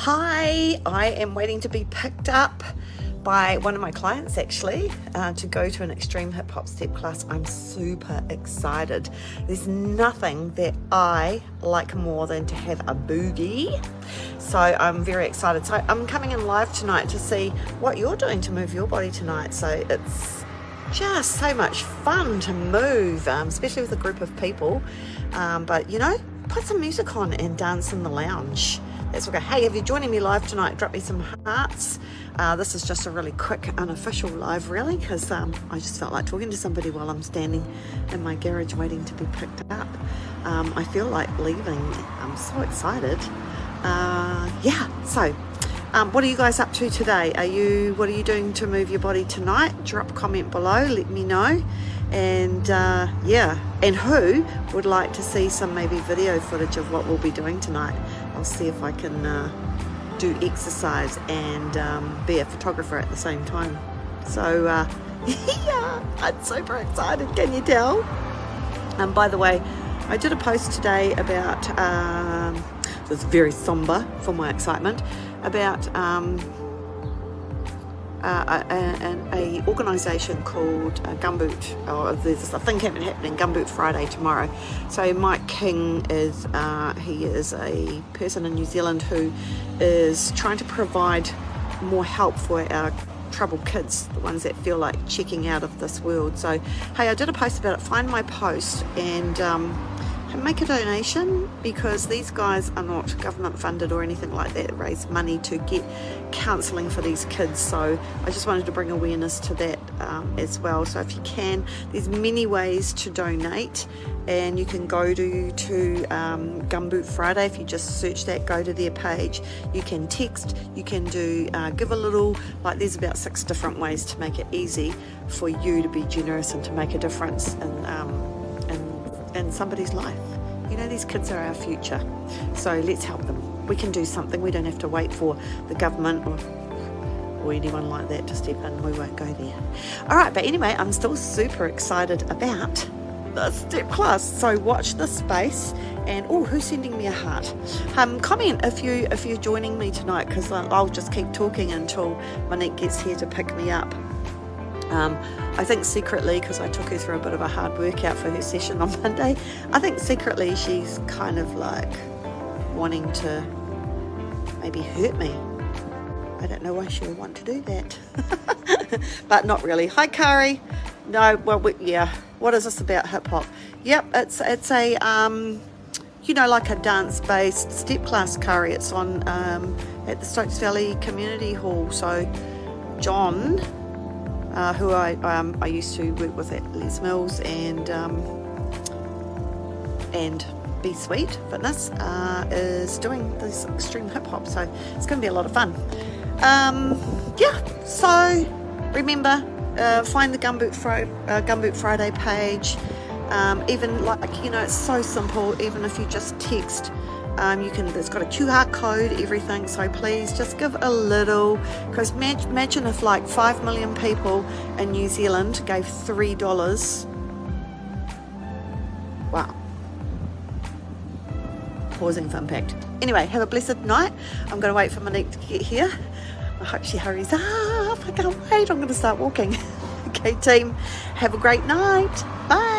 Hi, I am waiting to be picked up by one of my clients actually to go to an extreme hip hop step class. I'm super excited. There's nothing that I like more than to have a boogie. So I'm very excited. So I'm coming in live tonight to see what you're doing to move your body tonight. So it's just so much fun to move, especially with a group of people. But you know, put some music on and dance in the lounge. That's okay. Hey, if you're joining me live tonight, drop me some hearts. This is just a really quick, unofficial live, really, because I just felt like talking to somebody while I'm standing in my garage waiting to be picked up. I feel like leaving. I'm so excited. So what are you guys up to today? What are you doing to move your body tonight? Drop a comment below, let me know. And and who would like to see some maybe video footage of what we'll be doing tonight? I'll see if I can do exercise and be a photographer at the same time. So yeah, I'm super excited, can you tell? By the way, I did a post today about it's very somber for my excitement, about an organisation called Gumboot, or there's a thing happening Gumboot Friday tomorrow. So Mike King is he is a person in New Zealand who is trying to provide more help for our troubled kids, the ones that feel like checking out of this world. So hey, I did a post about it. Find my post and make a donation, because these guys are not government funded or anything like that. Raise money to get counselling for these kids. So I just wanted to bring awareness to that as well. So if you can, there's many ways to donate, and you can go to Gumboot Friday. If you just search that, go to their page. You can text, you can do give a little, like there's about 6 different ways to make it easy for you to be generous and to make a difference in somebody's life. You know, these kids are our future, so let's help them. We can do something. We don't have to wait for the government or anyone like that to step in. We won't go there. All right, but anyway, I'm still super excited about the step class, so watch this space. And who's sending me a heart? Comment if you're joining me tonight, because I'll just keep talking until Monique gets here to pick me up. I think secretly, because I took her through a bit of a hard workout for her session on Monday, I think secretly she's kind of like wanting to maybe hurt me. I don't know why she would want to do that. But not really. Hi, Kari. No, well, what is this about hip hop? Yep, it's a like a dance-based step class, Kari. It's on at the Stokes Valley Community Hall. So John, who I used to work with at Les Mills and Be Sweet Fitness, is doing this extreme hip hop, so it's going to be a lot of fun. So remember, find the Gumboot Friday page. Even it's so simple. Even if you just text. It's got a QR code, everything, so please just give a little, because imagine if like 5 million people in New Zealand gave $3. Wow. Pausing for impact. Anyway, have a blessed night. I'm going to wait for Monique to get here. I hope she hurries up. I can't wait. I'm going to start walking. Okay, team, have a great night. Bye.